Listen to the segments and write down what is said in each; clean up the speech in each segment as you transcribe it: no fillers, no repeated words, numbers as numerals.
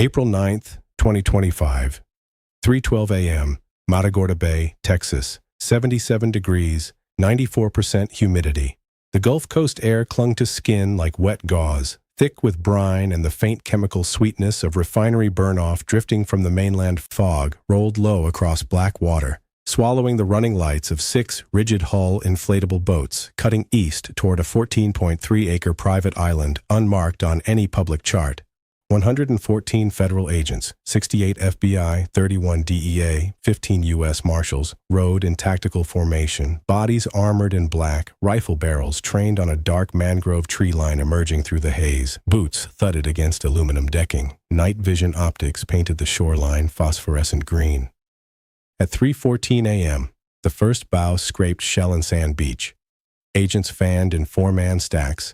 April 9th, 2025, 3:12 a.m., Matagorda Bay, Texas, 77 degrees, 94% humidity. The Gulf Coast air clung to skin like wet gauze, thick with brine and the faint chemical sweetness of refinery burn-off drifting from the mainland. Fog rolled low across black water, swallowing the running lights of 6 rigid-hull inflatable boats, cutting east toward a 14.3-acre private island unmarked on any public chart. 114 federal agents, 68 FBI, 31 DEA, 15 U.S. Marshals, rode in tactical formation, bodies armored in black, rifle barrels trained on a dark mangrove tree line emerging through the haze. Boots thudded against aluminum decking. Night vision optics painted the shoreline phosphorescent green. At 3:14 a.m., the first bow scraped shell and sand beach. Agents fanned in 4-man stacks,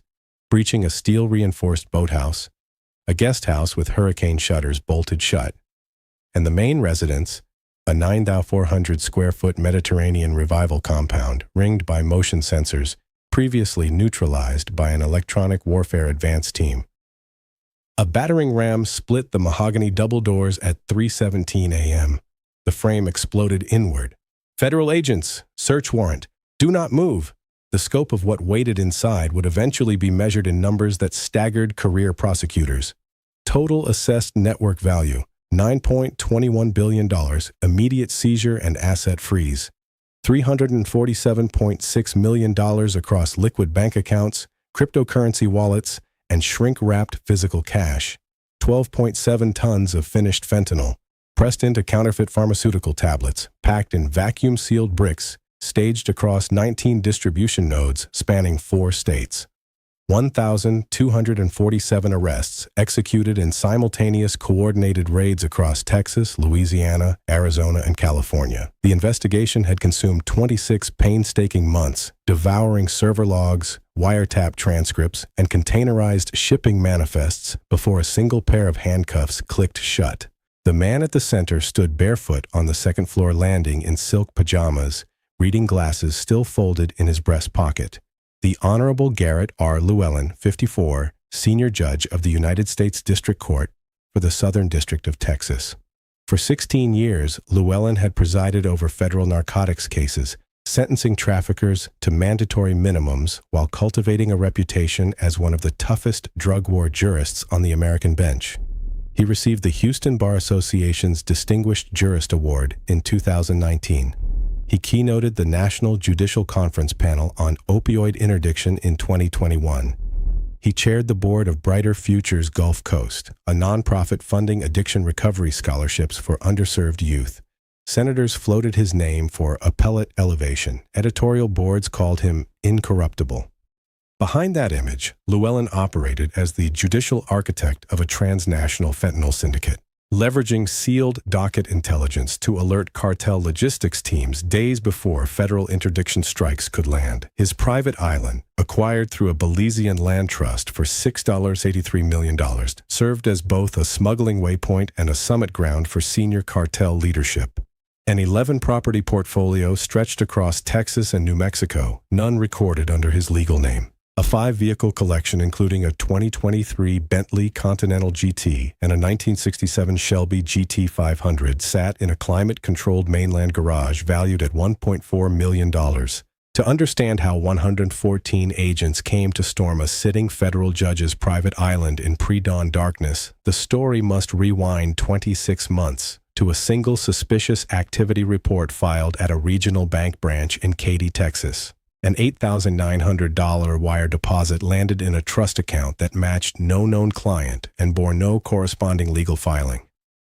breaching a steel-reinforced boathouse, a guest house with hurricane shutters bolted shut, and the main residence, a 9,400-square-foot Mediterranean revival compound ringed by motion sensors, previously neutralized by an electronic warfare advance team. A battering ram split the mahogany double doors at 3:17 a.m. The frame exploded inward. "Federal agents, search warrant. Do not move." The scope of what waited inside would eventually be measured in numbers that staggered career prosecutors. Total assessed network value, $9.21 billion, immediate seizure and asset freeze. $347.6 million across liquid bank accounts, cryptocurrency wallets, and shrink-wrapped physical cash. 12.7 tons of finished fentanyl, pressed into counterfeit pharmaceutical tablets, packed in vacuum-sealed bricks, staged across 19 distribution nodes spanning 4 states. 1,247 arrests executed in simultaneous coordinated raids across Texas, Louisiana, Arizona, and California. The investigation had consumed 26 painstaking months, devouring server logs, wiretap transcripts, and containerized shipping manifests before a single pair of handcuffs clicked shut. The man at the center stood barefoot on the second-floor landing in silk pajamas, reading glasses still folded in his breast pocket. The Honorable Garrett R. Llewellyn, 54, Senior Judge of the United States District Court for the Southern District of Texas. For 16 years, Llewellyn had presided over federal narcotics cases, sentencing traffickers to mandatory minimums while cultivating a reputation as one of the toughest drug war jurists on the American bench. He received the Houston Bar Association's Distinguished Jurist Award in 2019. He keynoted the National Judicial Conference panel on opioid interdiction in 2021. He chaired the board of Brighter Futures Gulf Coast, a nonprofit funding addiction recovery scholarships for underserved youth. Senators floated his name for appellate elevation. Editorial boards called him incorruptible. Behind that image, Llewellyn operated as the judicial architect of a transnational fentanyl syndicate, leveraging sealed docket intelligence to alert cartel logistics teams days before federal interdiction strikes could land. His private island, acquired through a Belizean land trust for $6.83 million, served as both a smuggling waypoint and a summit ground for senior cartel leadership. An 11-property portfolio stretched across Texas and New Mexico, none recorded under his legal name. A 5-vehicle collection including a 2023 Bentley Continental GT and a 1967 Shelby GT 500 sat in a climate-controlled mainland garage valued at $1.4 million. To understand how 114 agents came to storm a sitting federal judge's private island in pre-dawn darkness, the story must rewind 26 months to a single suspicious activity report filed at a regional bank branch in Katy, Texas. An $8,900 wire deposit landed in a trust account that matched no known client and bore no corresponding legal filing.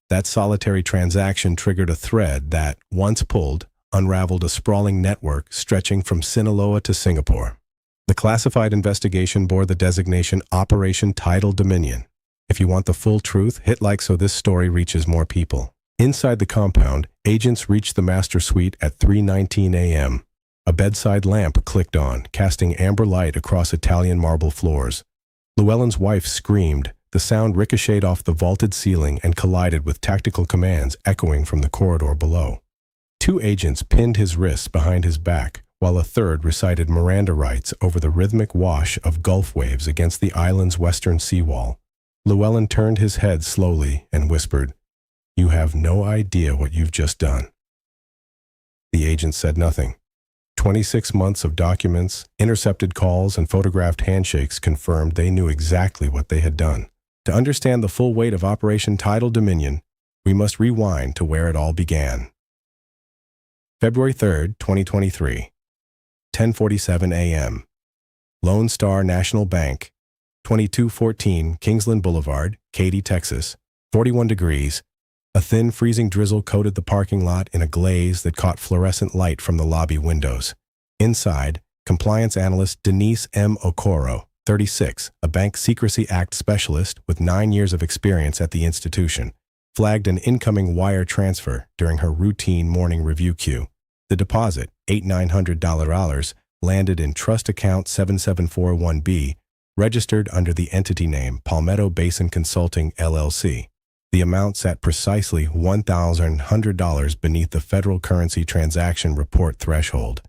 That solitary transaction triggered a thread that, once pulled, unraveled a sprawling network stretching from Sinaloa to Singapore. The classified investigation bore the designation Operation Tidal Dominion. If you want the full truth, hit like so this story reaches more people. Inside the compound, agents reached the master suite at 3:19 a.m. A bedside lamp clicked on, casting amber light across Italian marble floors. Llewellyn's wife screamed. The sound ricocheted off the vaulted ceiling and collided with tactical commands echoing from the corridor below. 2 agents pinned his wrists behind his back, while a third recited Miranda rights over the rhythmic wash of Gulf waves against the island's western seawall. Llewellyn turned his head slowly and whispered, "You have no idea what you've just done." The agent said nothing. 26 months of documents, intercepted calls, and photographed handshakes confirmed they knew exactly what they had done. To understand the full weight of Operation Tidal Dominion, we must rewind to where it all began. February 3rd, 2023, 10:47 a.m. Lone Star National Bank, 2214 Kingsland Boulevard, Katy, Texas, 41 degrees. A thin, freezing drizzle coated the parking lot in a glaze that caught fluorescent light from the lobby windows. Inside, compliance analyst Denise M. Okoro, 36, a Bank Secrecy Act specialist with 9 years of experience at the institution, flagged an incoming wire transfer during her routine morning review queue. The deposit, $8,900, landed in Trust Account 7741B, registered under the entity name Palmetto Basin Consulting, LLC. The amount sat precisely $1,100 beneath the federal currency transaction report threshold.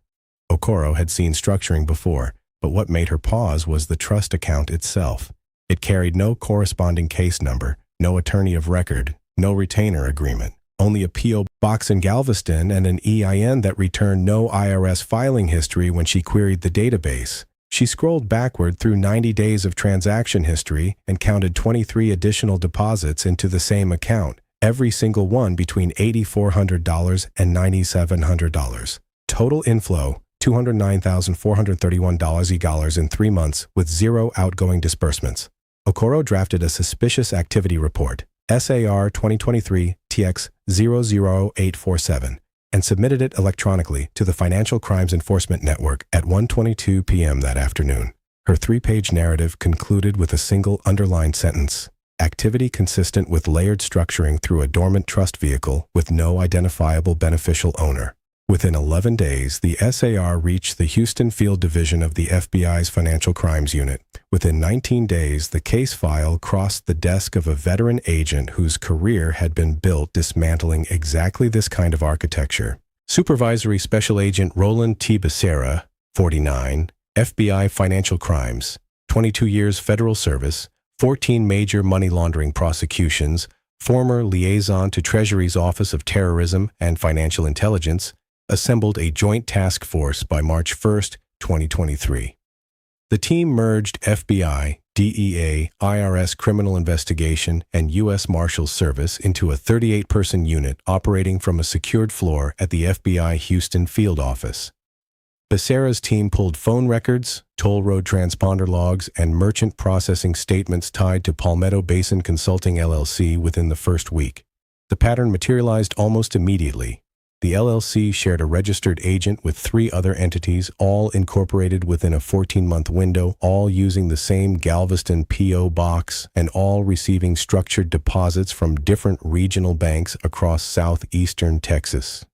Okoro had seen structuring before, but what made her pause was the trust account itself. It carried no corresponding case number, no attorney of record, no retainer agreement, only a P.O. box in Galveston and an EIN that returned no IRS filing history when she queried the database. She scrolled backward through 90 days of transaction history and counted 23 additional deposits into the same account, every single one between $8,400 and $9,700. Total inflow, $209,431 in 3 months with 0 outgoing disbursements. Okoro drafted a suspicious activity report, SAR 2023 TX 00847, and submitted it electronically to the Financial Crimes Enforcement Network at 1:22 p.m. that afternoon. Her 3-page narrative concluded with a single underlined sentence: activity consistent with layered structuring through a dormant trust vehicle with no identifiable beneficial owner. Within 11 days, the SAR reached the Houston Field Division of the FBI's Financial Crimes Unit. Within 19 days, the case file crossed the desk of a veteran agent whose career had been built dismantling exactly this kind of architecture. Supervisory Special Agent Roland T. Becerra, 49, FBI Financial Crimes, 22 years federal service, 14 major money laundering prosecutions, former liaison to Treasury's Office of Terrorism and Financial Intelligence, assembled a joint task force by March 1, 2023. The team merged FBI, DEA, IRS criminal investigation, and U.S. Marshals Service into a 38-person unit operating from a secured floor at the FBI Houston field office. Becerra's team pulled phone records, toll road transponder logs, and merchant processing statements tied to Palmetto Basin Consulting, LLC within the first week. The pattern materialized almost immediately. The LLC shared a registered agent with 3 other entities, all incorporated within a 14-month window, all using the same Galveston P.O. box, and all receiving structured deposits from different regional banks across southeastern Texas.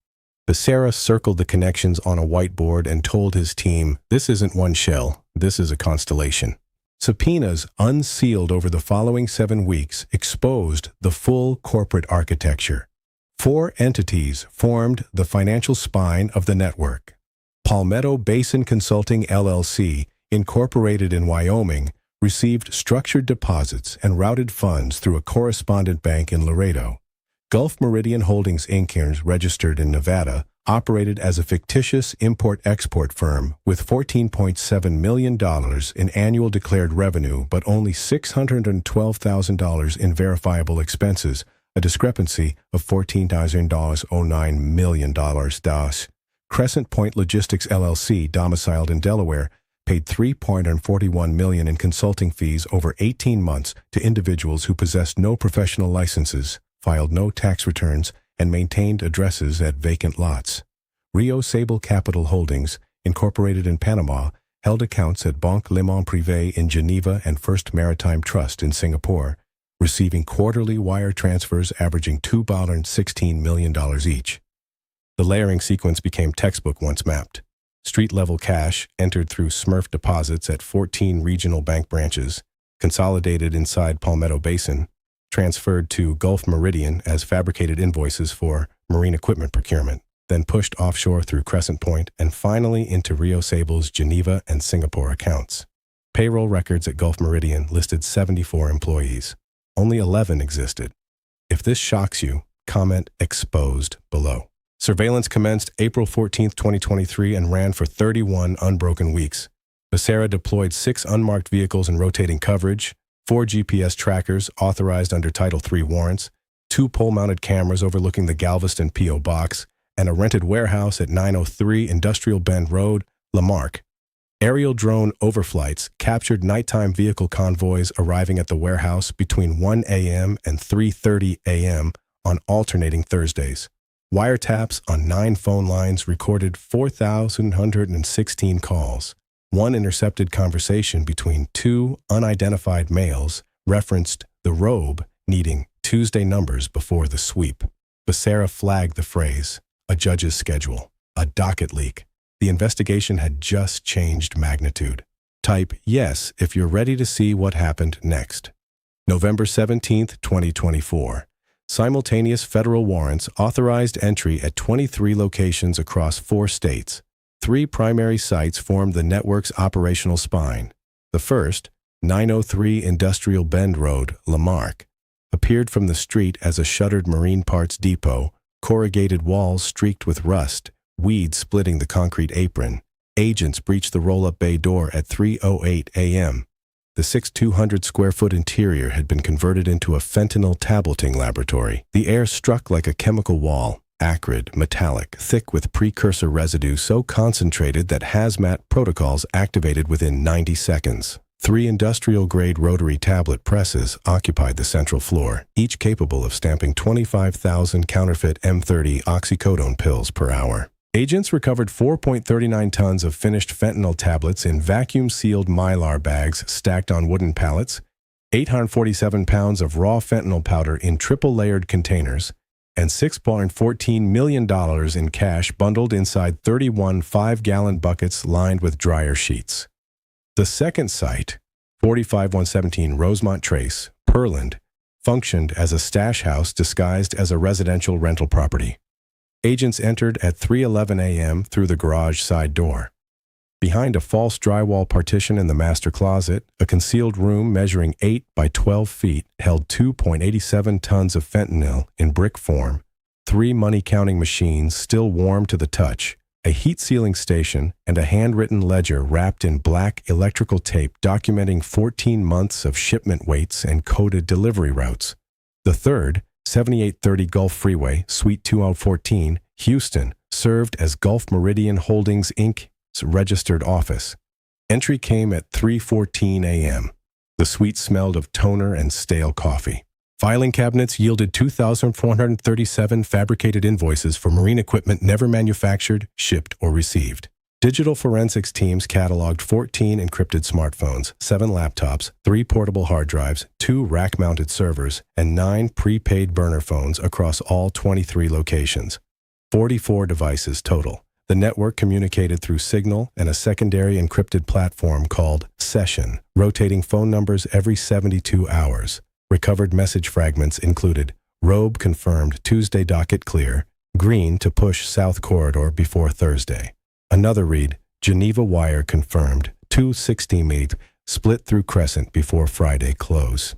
Becerra circled the connections on a whiteboard and told his team, "This isn't one shell, this is a constellation." Subpoenas unsealed over the following 7 weeks exposed the full corporate architecture. 4 entities formed the financial spine of the network. Palmetto Basin Consulting, LLC, incorporated in Wyoming, received structured deposits and routed funds through a correspondent bank in Laredo. Gulf Meridian Holdings, Inc., registered in Nevada, operated as a fictitious import-export firm with $14.7 million in annual declared revenue but only $612,000 in verifiable expenses, a discrepancy of $14,009 million. Crescent Point Logistics LLC, domiciled in Delaware, paid $3.41 million in consulting fees over 18 months to individuals who possessed no professional licenses, filed no tax returns, and maintained addresses at vacant lots. Rio Sable Capital Holdings, incorporated in Panama, held accounts at Banque Le Monde Privé in Geneva and First Maritime Trust in Singapore, receiving quarterly wire transfers averaging $216 million each. The layering sequence became textbook once mapped. Street-level cash entered through Smurf deposits at 14 regional bank branches, consolidated inside Palmetto Basin, transferred to Gulf Meridian as fabricated invoices for marine equipment procurement, then pushed offshore through Crescent Point and finally into Rio Sable's Geneva and Singapore accounts. Payroll records at Gulf Meridian listed 74 employees. Only 11 existed. If this shocks you, comment exposed below. Surveillance commenced April 14, 2023 and ran for 31 unbroken weeks. Becerra deployed 6 unmarked vehicles in rotating coverage, 4 GPS trackers authorized under Title III warrants, 2 pole-mounted cameras overlooking the Galveston P.O. Box, and a rented warehouse at 903 Industrial Bend Road, Lamarck. Aerial drone overflights captured nighttime vehicle convoys arriving at the warehouse between 1 a.m. and 3:30 a.m. on alternating Thursdays. Wiretaps on 9 phone lines recorded 4,116 calls. 1 intercepted conversation between 2 unidentified males referenced the robe needing Tuesday numbers before the sweep. Becerra flagged the phrase, a judge's schedule, a docket leak. The investigation had just changed magnitude. Type yes if you're ready to see what happened next. November 17, 2024. Simultaneous federal warrants authorized entry at 23 locations across 4 states. 3 primary sites formed the network's operational spine. The first, 903 Industrial Bend Road, Lamarck, appeared from the street as a shuttered marine parts depot, corrugated walls streaked with rust, weeds splitting the concrete apron. Agents breached the roll-up bay door at 3:08 a.m. The 6,200-square-foot interior had been converted into a fentanyl tableting laboratory. The air struck like a chemical wall, acrid, metallic, thick with precursor residue so concentrated that hazmat protocols activated within 90 seconds. 3 industrial-grade rotary tablet presses occupied the central floor, each capable of stamping 25,000 counterfeit M30 oxycodone pills per hour. Agents recovered 4.39 tons of finished fentanyl tablets in vacuum-sealed Mylar bags stacked on wooden pallets, 847 pounds of raw fentanyl powder in triple-layered containers, and $6.14 million in cash bundled inside 31 5-gallon buckets lined with dryer sheets. The second site, 45117 Rosemont Trace, Pearland, functioned as a stash house disguised as a residential rental property. Agents entered at 3:11 a.m. through the garage side door. Behind a false drywall partition in the master closet, a concealed room measuring 8 by 12 feet held 2.87 tons of fentanyl in brick form, 3 money-counting machines still warm to the touch, a heat-sealing station, and a handwritten ledger wrapped in black electrical tape documenting 14 months of shipment weights and coded delivery routes. The third, 7830 Gulf Freeway, Suite 2014, Houston, served as Gulf Meridian Holdings, Inc.'s registered office. Entry came at 3:14 a.m. The suite smelled of toner and stale coffee. Filing cabinets yielded 2,437 fabricated invoices for marine equipment never manufactured, shipped, or received. Digital forensics teams cataloged 14 encrypted smartphones, 7 laptops, 3 portable hard drives, 2 rack-mounted servers, and 9 prepaid burner phones across all 23 locations. 44 devices total. The network communicated through Signal and a secondary encrypted platform called Session, rotating phone numbers every 72 hours. Recovered message fragments included robe confirmed Tuesday docket clear, green to push south corridor before Thursday. Another read, Geneva wire confirmed, 260 meet, split through crescent before Friday close.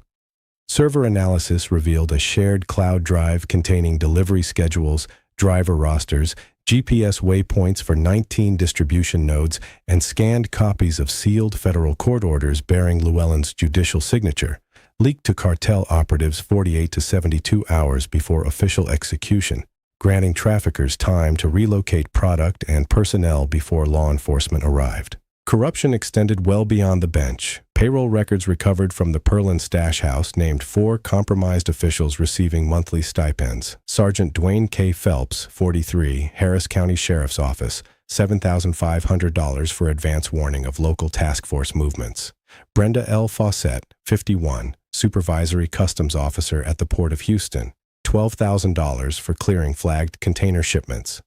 Server analysis revealed a shared cloud drive containing delivery schedules, driver rosters, GPS waypoints for 19 distribution nodes, and scanned copies of sealed federal court orders bearing Llewellyn's judicial signature, leaked to Cartel operatives 48 to 72 hours before official execution, granting traffickers time to relocate product and personnel before law enforcement arrived. Corruption extended well beyond the bench. Payroll records recovered from the Pearland stash house named 4 compromised officials receiving monthly stipends. Sergeant Dwayne K. Phelps, 43, Harris County Sheriff's Office, $7,500 for advance warning of local task force movements. Brenda L. Fawcett, 51, Supervisory Customs Officer at the Port of Houston, $12,000 for clearing flagged container shipments.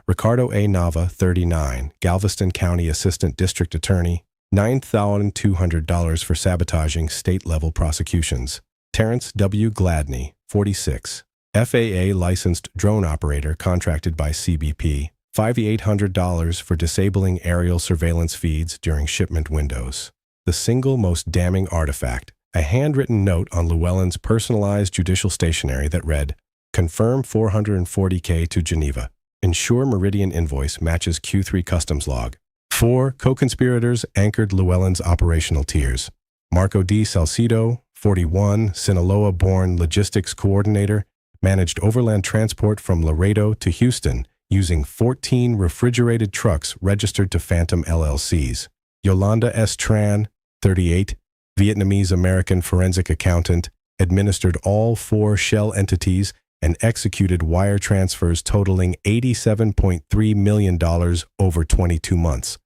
Ricardo A. Nava, 39, Galveston County Assistant District Attorney, $9,200 for sabotaging state-level prosecutions. Terrence W. Gladney, 46, FAA licensed drone operator contracted by CBP, $5,800 for disabling aerial surveillance feeds during shipment windows. The single most damning artifact, A handwritten note on Llewellyn's personalized judicial stationery that read, "Confirm $440K to Geneva. Ensure Meridian invoice matches Q3 customs log." 4 co-conspirators anchored Llewellyn's operational tiers. Marco D. Salcido, 41, Sinaloa-born logistics coordinator, managed overland transport from Laredo to Houston using 14 refrigerated trucks registered to Phantom LLCs. Yolanda S. Tran, 38, Vietnamese-American forensic accountant, administered all 4 shell entities and executed wire transfers totaling $87.3 million over 22 months.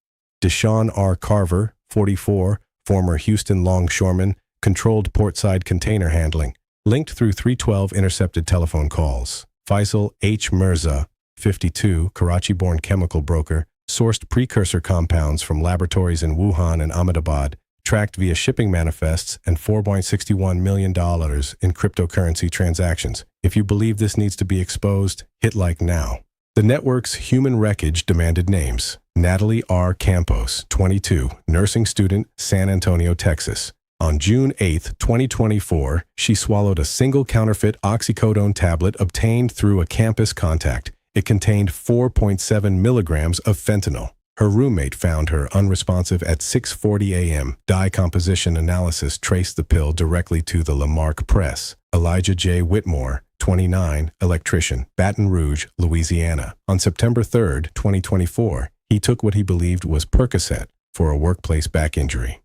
Deshaun R. Carver, 44, former Houston longshoreman, controlled portside container handling, linked through 312 intercepted telephone calls. Faisal H. Mirza, 52, Karachi-born chemical broker, sourced precursor compounds from laboratories in Wuhan and Ahmedabad, tracked via shipping manifests, and $4.61 million in cryptocurrency transactions. If you believe this needs to be exposed, hit like now. The network's human wreckage demanded names. Natalie R. Campos, 22, nursing student, San Antonio, Texas. On June 8, 2024, she swallowed a single counterfeit oxycodone tablet obtained through a campus contact. It contained 4.7 milligrams of fentanyl. Her roommate found her unresponsive at 6:40 a.m. Dye composition analysis traced the pill directly to the Lamarck Press. Elijah J. Whitmore, 29, electrician, Baton Rouge, Louisiana. On September 3, 2024, he took what he believed was Percocet for a workplace back injury.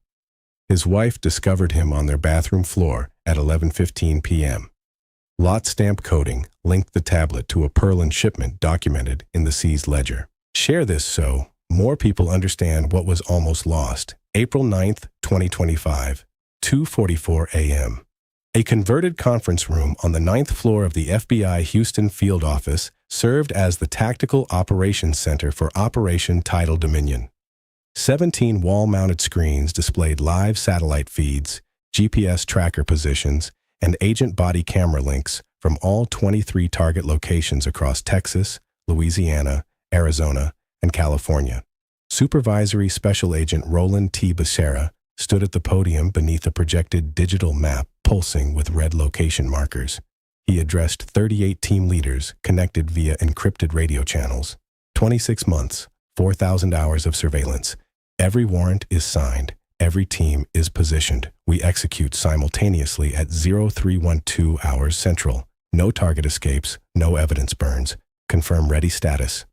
His wife discovered him on their bathroom floor at 11:15 p.m. Lot stamp coding linked the tablet to a Pearland shipment documented in the seized ledger. Share this so more people understand what was almost lost. April 9, 2025, 2:44 a.m. A converted conference room on the 9th floor of the FBI Houston field office served as the Tactical Operations Center for Operation Tidal Dominion. 17 wall-mounted screens displayed live satellite feeds, GPS tracker positions, and agent body camera links from all 23 target locations across Texas, Louisiana, Arizona, and California. Supervisory Special Agent Roland T. Becerra stood at the podium beneath a projected digital map pulsing with red location markers. He addressed 38 team leaders connected via encrypted radio channels. 26 months, 4,000 hours of surveillance. Every warrant is signed. Every team is positioned. We execute simultaneously at 0312 hours Central. No target escapes, no evidence burns. Confirm ready status.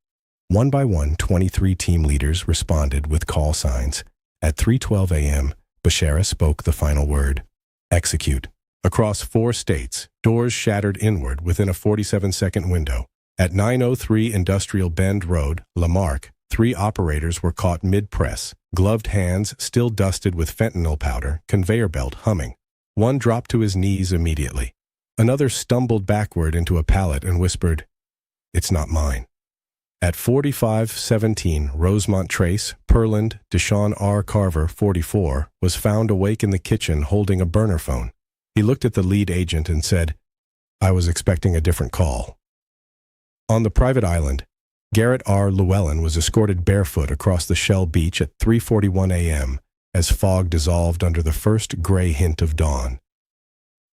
One by one, 23 team leaders responded with call signs. At 3:12 a.m., Becerra spoke the final word. Execute. Across 4 states, doors shattered inward within a 47-second window. At 903 Industrial Bend Road, Lamarck, 3 operators were caught mid-press, gloved hands still dusted with fentanyl powder, conveyor belt humming. One dropped to his knees immediately. Another stumbled backward into a pallet and whispered, "It's not mine." At 4517 Rosemont Trace, Pearland, Deshaun R. Carver, 44, was found awake in the kitchen holding a burner phone. He looked at the lead agent and said, "I was expecting a different call." On the private island, Garrett R. Llewellyn was escorted barefoot across the Shell Beach at 3:41 a.m. as fog dissolved under the first gray hint of dawn.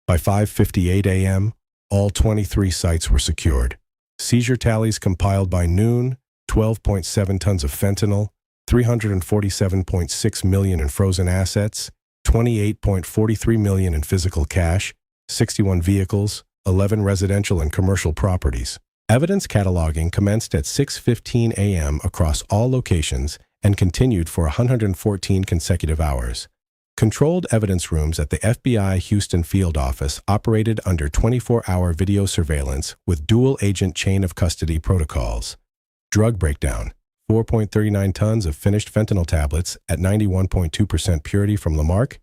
By 5:58 a.m., all 23 sites were secured. Seizure tallies compiled by noon: 12.7 tons of fentanyl, $347.6 million in frozen assets, $28.43 million in physical cash, 61 vehicles, 11 residential and commercial properties. Evidence cataloging commenced at 6:15 a.m. across all locations and continued for 114 consecutive hours. Controlled evidence rooms at the FBI Houston field office operated under 24-hour video surveillance with dual-agent chain of custody protocols. Drug breakdown: 4.39 tons of finished fentanyl tablets at 91.2% purity from Lamarck,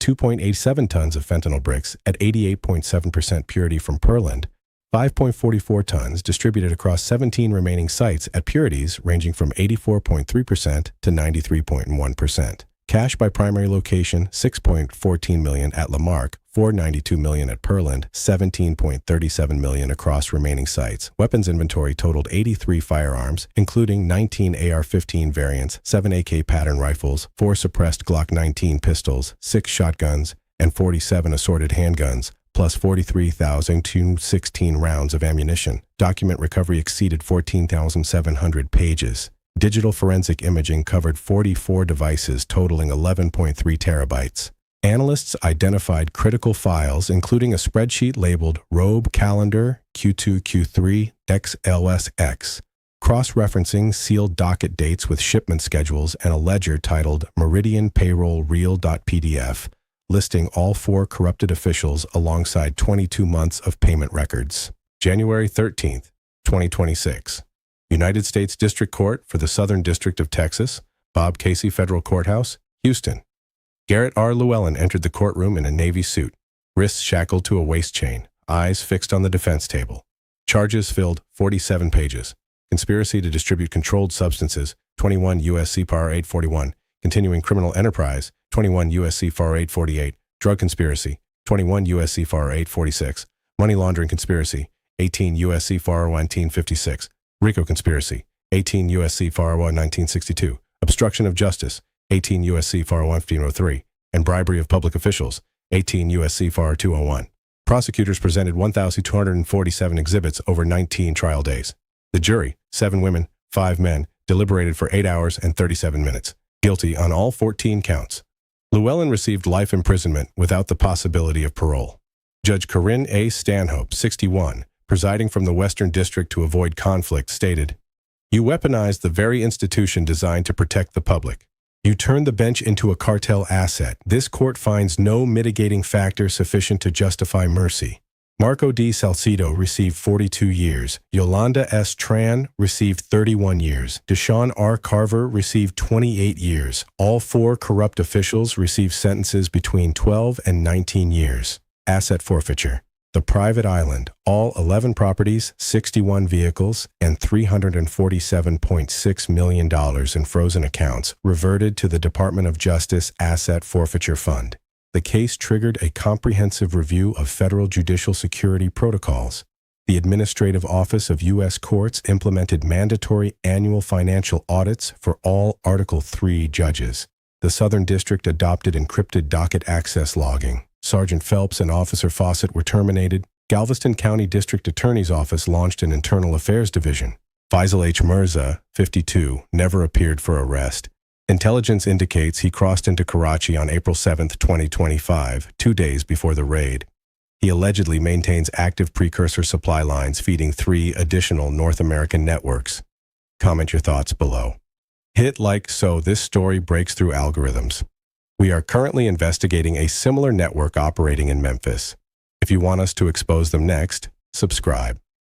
2.87 tons of fentanyl bricks at 88.7% purity from Pearland, 5.44 tons distributed across 17 remaining sites at purities ranging from 84.3% to 93.1%. Cash by primary location: $6.14 million at Lamarck, $4.92 million at Pearland, $17.37 million across remaining sites. Weapons inventory totaled 83 firearms, including 19 AR-15 variants, 7 AK pattern rifles, 4 suppressed Glock 19 pistols, 6 shotguns, and 47 assorted handguns, plus 43,216 rounds of ammunition. Document recovery exceeded 14,700 pages. Digital forensic imaging covered 44 devices totaling 11.3 terabytes. Analysts identified critical files, including a spreadsheet labeled Robe Calendar Q2, Q3, XLSX, cross-referencing sealed docket dates with shipment schedules, and a ledger titled Meridian Payroll Reel.pdf, listing all 4 corrupted officials alongside 22 months of payment records. January 13, 2026. United States District Court for the Southern District of Texas, Bob Casey Federal Courthouse, Houston. Garrett R. Llewellyn entered the courtroom in a Navy suit, wrists shackled to a waist chain, eyes fixed on the defense table. Charges filled 47 pages. Conspiracy to distribute controlled substances, 21 U.S.C. Par 841. Continuing criminal enterprise, 21 U.S.C. Far 848. Drug conspiracy, 21 U.S.C. Far 846. Money laundering conspiracy, 18 U.S.C. Far 1956. RICO conspiracy, 18 U.S.C. Far 1962. Obstruction of justice, 18 U.S.C. FAR 1503, and bribery of public officials, 18 U.S.C. FAR 201. Prosecutors presented 1,247 exhibits over 19 trial days. The jury, 7 women, 5 men, deliberated for 8 hours and 37 minutes. Guilty on all 14 counts. Llewellyn received life imprisonment without the possibility of parole. Judge Corinne A. Stanhope, 61, presiding from the Western District to avoid conflict, stated, "You weaponized the very institution designed to protect the public. You turned the bench into a cartel asset. This court finds no mitigating factor sufficient to justify mercy." Marco D. Salcido received 42 years. Yolanda S. Tran received 31 years. Deshaun R. Carver received 28 years. All 4 corrupt officials received sentences between 12 and 19 years. Asset forfeiture. The private island, all 11 properties, 61 vehicles, and $347.6 million in frozen accounts reverted to the Department of Justice Asset Forfeiture Fund. The case triggered a comprehensive review of federal judicial security protocols. The Administrative Office of U.S. Courts implemented mandatory annual financial audits for all Article III judges. The Southern District adopted encrypted docket access logging. Sergeant Phelps and Officer Fawcett were terminated. Galveston County District Attorney's Office launched an Internal Affairs Division. Faisal H. Mirza, 52, never appeared for arrest. Intelligence indicates he crossed into Karachi on April 7, 2025, 2 days before the raid. He allegedly maintains active precursor supply lines feeding 3 additional North American networks. Comment your thoughts below. Hit like so this story breaks through algorithms. We are currently investigating a similar network operating in Memphis. If you want us to expose them next, subscribe.